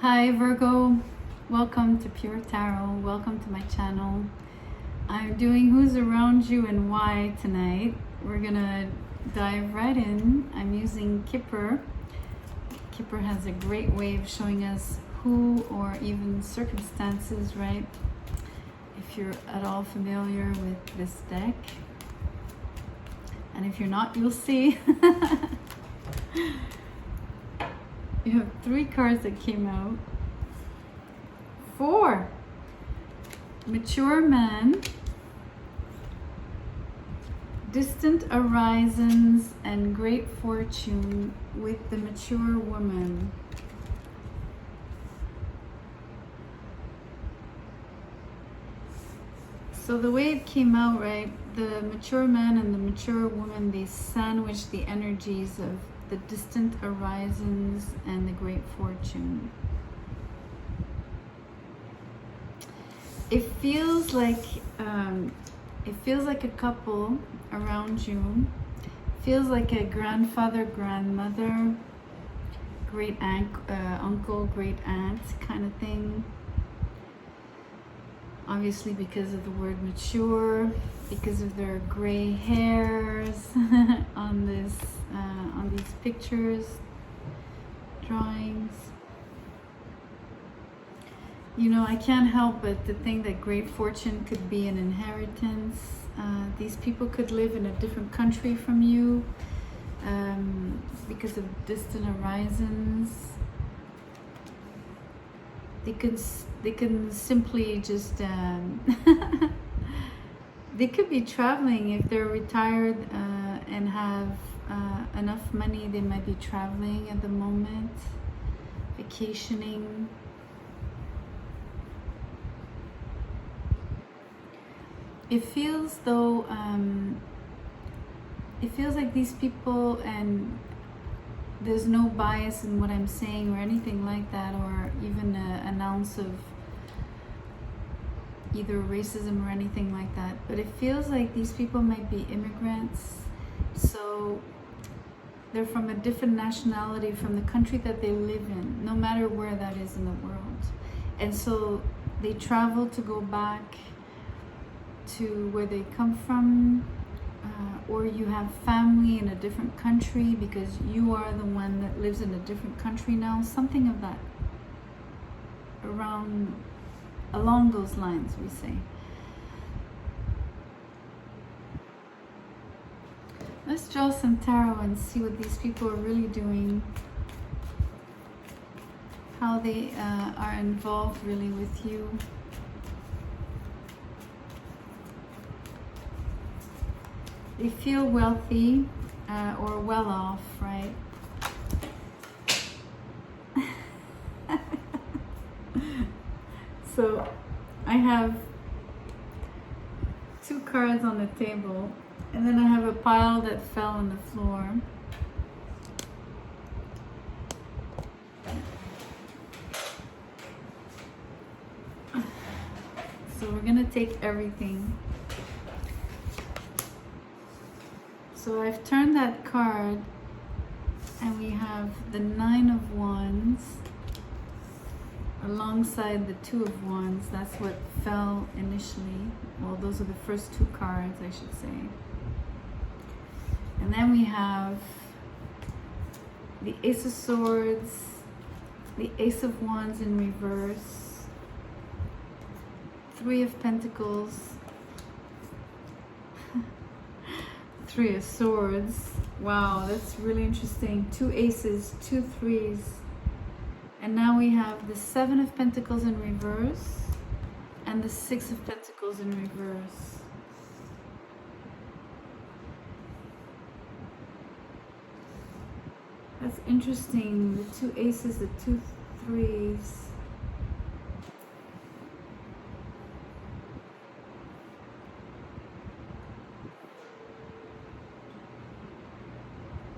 Hi Virgo, welcome to Pure Tarot, welcome to my channel. I'm doing who's around you and why tonight. We're gonna dive right in. I'm using Kipper. Kipper has a great way of showing us who or even circumstances, right? If you're at all familiar with this deck. And if you're not, you'll see. You have 3 cards that came out. 4. Mature man, distant horizons, and great fortune with the mature woman. So the way it came out, right, the mature man and the mature woman, they sandwich the energies of the distant horizons and the great fortune. It feels like a couple around you. Feels like a grandfather, grandmother, great aunt, uncle, great aunt kind of thing. Obviously because of the word mature, because of their gray hairs on these pictures, drawings. You know, I can't help but to think that great fortune could be an inheritance. These people could live in a different country from you because of distant horizons. They can simply just they could be traveling if they're retired and have enough money. They might be traveling at the moment, vacationing. It feels though it feels like these people, and there's no bias in what I'm saying or anything like that, or even an ounce of either racism or anything like that, but it feels like these people might be immigrants, so they're from a different nationality from the country that they live in, no matter where that is in the world, and so they travel to go back to where they come from, or you have family in a different country because you are the one that lives in a different country now, something of that, along those lines, we say. Let's draw some tarot and see what these people are really doing, how they are involved really with you. They feel wealthy or well off, right? So I have 2 cards on the table, and then I have a pile that fell on the floor. So we're gonna take everything. So I've turned that card, and we have the 9 of Wands alongside the 2 of Wands. That's what fell initially. Well, those are the first 2 cards, I should say. And then we have the Ace of Swords, the Ace of Wands in reverse, 3 of Pentacles, 3 of Swords. Wow, that's really interesting. 2 aces, 2 threes. And now we have the 7 of Pentacles in reverse and the 6 of Pentacles in reverse. That's interesting. The 2 aces, the 2 threes.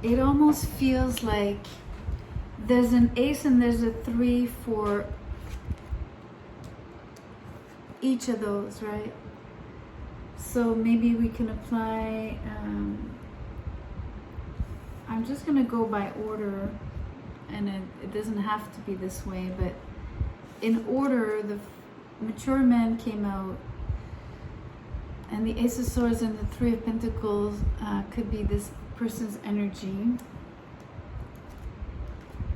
It almost feels like there's an ace and there's a 3 for each of those, right? So maybe we can apply I'm just going to go by order and it doesn't have to be this way, but in order, the mature man came out, and the Ace of Swords and the Three of Pentacles could be this person's energy.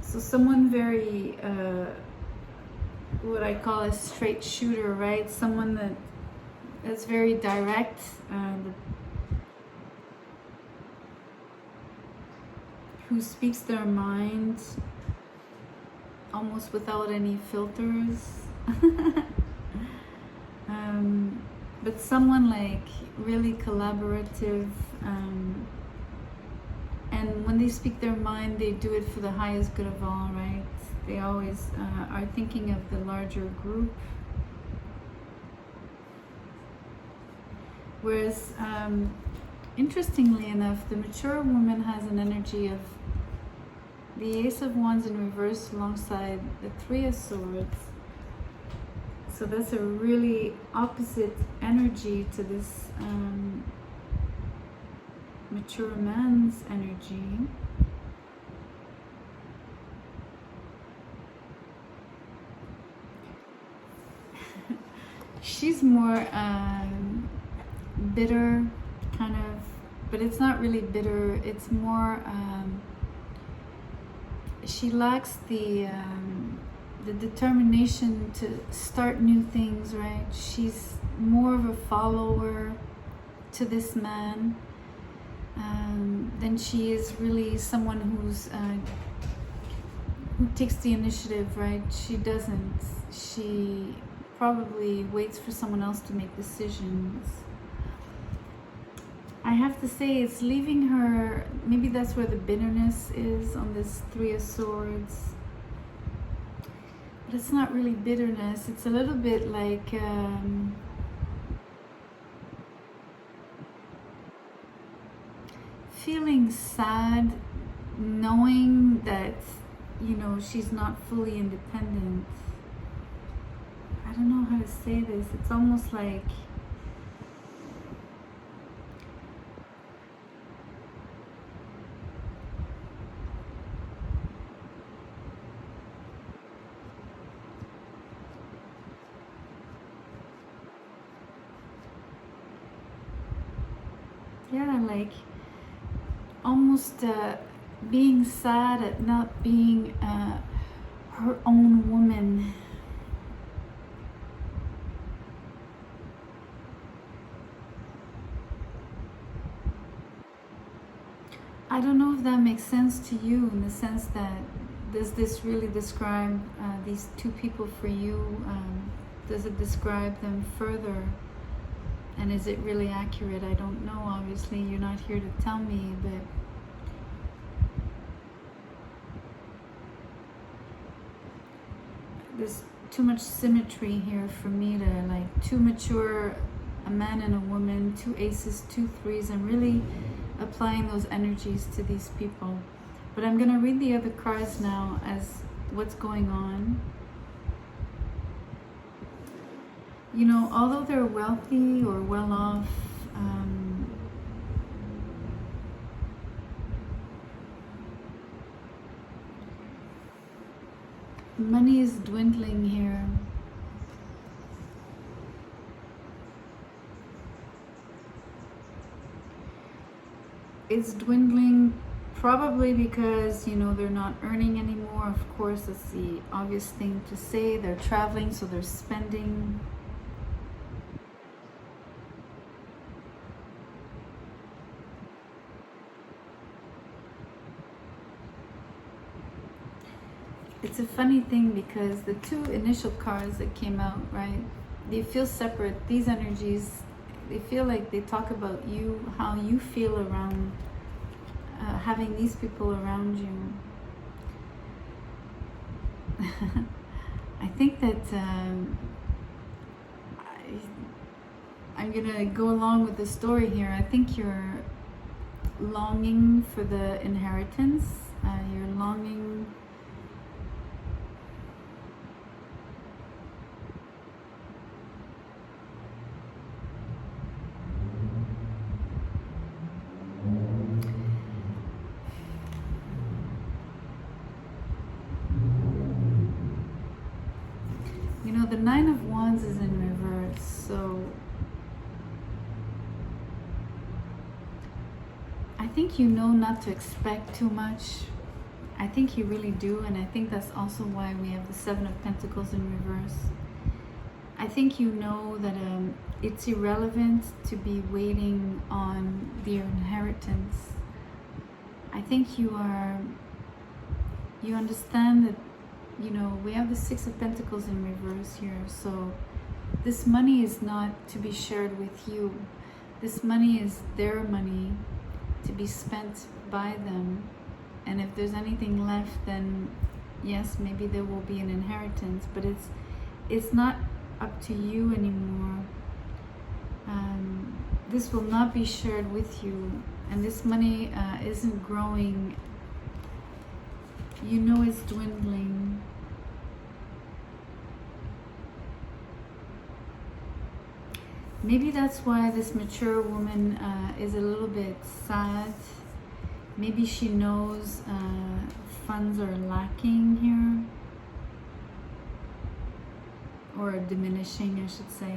So someone very, what I call a straight shooter, right? Someone that's very direct, who speaks their mind almost without any filters. But someone like really collaborative, and when they speak their mind, they do it for the highest good of all, right? They always are thinking of the larger group. Whereas, interestingly enough, the mature woman has an energy of the Ace of Wands in reverse alongside the Three of Swords. So that's a really opposite energy to this mature man's energy. She's more bitter, kind of, but it's not really bitter. It's more, she lacks the determination to start new things, right? She's more of a follower to this man than she is really someone who takes the initiative, right? She doesn't. She probably waits for someone else to make decisions. I have to say, it's leaving her, maybe that's where the bitterness is on this Three of Swords. But it's not really bitterness. It's a little bit like feeling sad, knowing that, you know, she's not fully independent. I don't know how to say this. It's almost like like almost being sad at not being her own woman. I don't know if that makes sense to you, in the sense that, does this really describe these two people for you? Does it describe them further? And is it really accurate? I don't know. Obviously, you're not here to tell me, but there's too much symmetry here for me to, like, two mature, a man and a woman, two aces, two threes. I'm really applying those energies to these people. But I'm going to read the other cards now as what's going on. You know, although they're wealthy or well off, money is dwindling here. It's dwindling probably because, you know, they're not earning anymore. Of course, that's the obvious thing to say. They're traveling, so they're spending. It's a funny thing because the two initial cards that came out, right, they feel separate. These energies, they feel like they talk about you, how you feel around having these people around you. I think that I'm gonna go along with the story here. I think you're longing for the inheritance. You're longing the Nine of Wands is in reverse, so I think you know not to expect too much. I think you really do, and I think that's also why we have the Seven of Pentacles in reverse. I think you know that it's irrelevant to be waiting on their inheritance. I think you understand that, you know, we have the Six of Pentacles in reverse here, so this money is not to be shared with you. This money is their money to be spent by them. And if there's anything left, then yes, maybe there will be an inheritance, but it's not up to you anymore. This will not be shared with you, and this money isn't growing. You know it's dwindling. Maybe that's why this mature woman is a little bit sad. Maybe she knows funds are lacking here, or diminishing, I should say.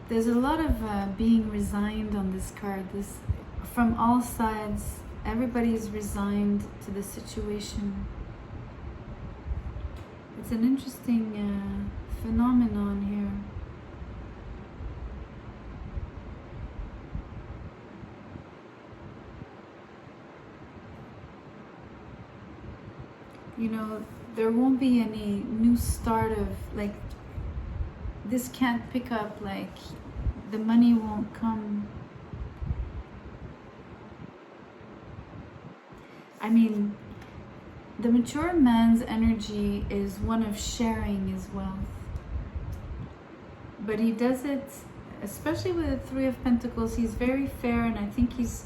There's a lot of being resigned on this card. This, from all sides, everybody's resigned to the situation. It's an interesting phenomenon here. You know, there won't be any new start of, like, this can't pick up, like, the money won't come. I mean, the mature man's energy is one of sharing his wealth. But he does it, especially with the Three of Pentacles, he's very fair, and I think he's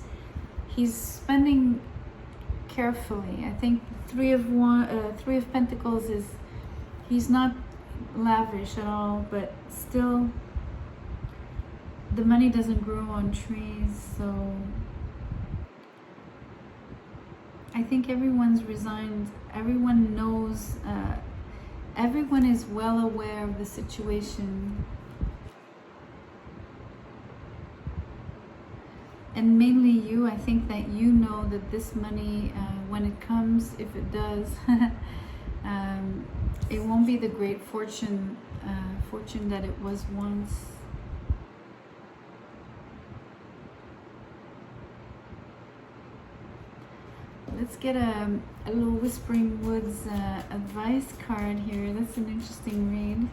spending carefully. I think Three of Pentacles is, he's not lavish at all, but still the money doesn't grow on trees, so I think everyone's resigned. Everyone knows, everyone is well aware of the situation. And mainly you, I think that you know that this money, when it comes, if it does, it won't be the great fortune that it was once. Let's get a little Whispering Woods advice card here. That's an interesting read.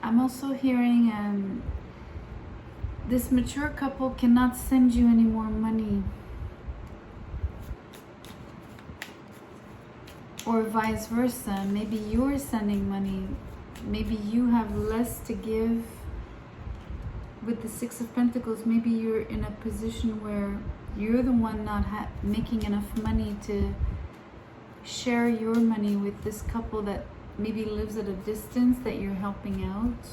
I'm also hearing this mature couple cannot send you any more money, or vice versa. Maybe you're sending money, maybe you have less to give. With the Six of Pentacles, maybe you're in a position where you're the one not making enough money to share your money with this couple that maybe lives at a distance that you're helping out.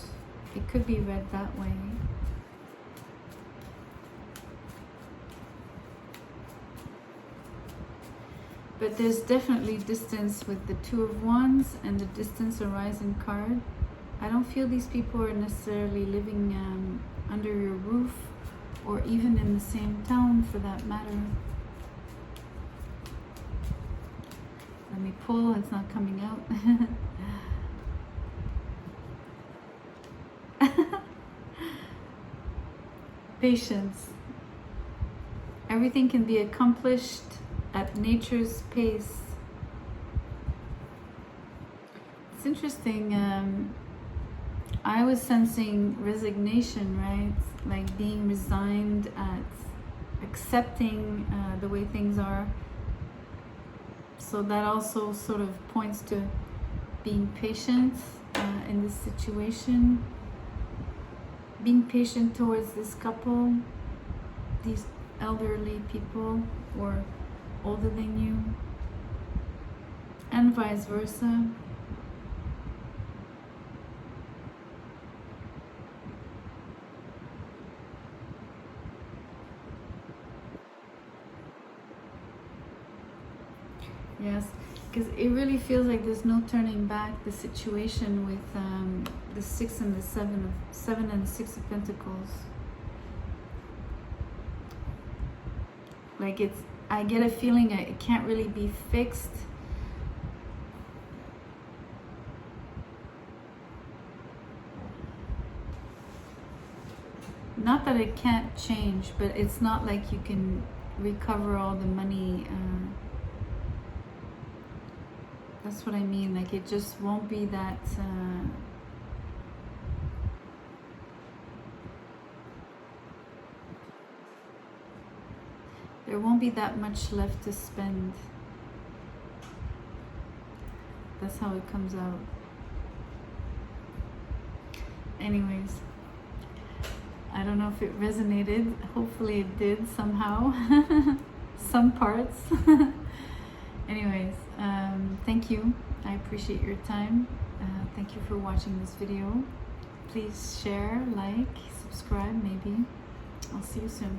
It could be read that way. But there's definitely distance with the Two of Wands and the Distance Horizon card. I don't feel these people are necessarily living under your roof, or even in the same town for that matter. Let me pull, it's not coming out. Patience. Everything can be accomplished at nature's pace. It's interesting. I was sensing resignation, right? Like being resigned at accepting the way things are. So that also sort of points to being patient in this situation, being patient towards this couple, these elderly people or older than you, and vice versa. Yes, because it really feels like there's no turning back. The situation with the 6 and the 7 and the 6 of Pentacles. Like I get a feeling it can't really be fixed. Not that it can't change, but it's not like you can recover all the money. That's what I mean. Like it just won't be that. There won't be that much left to spend. That's how it comes out. Anyways, I don't know if it resonated. Hopefully it did somehow. Some parts. Anyways, thank you. I appreciate your time. Thank you for watching this video. Please share, like, subscribe maybe. I'll see you soon.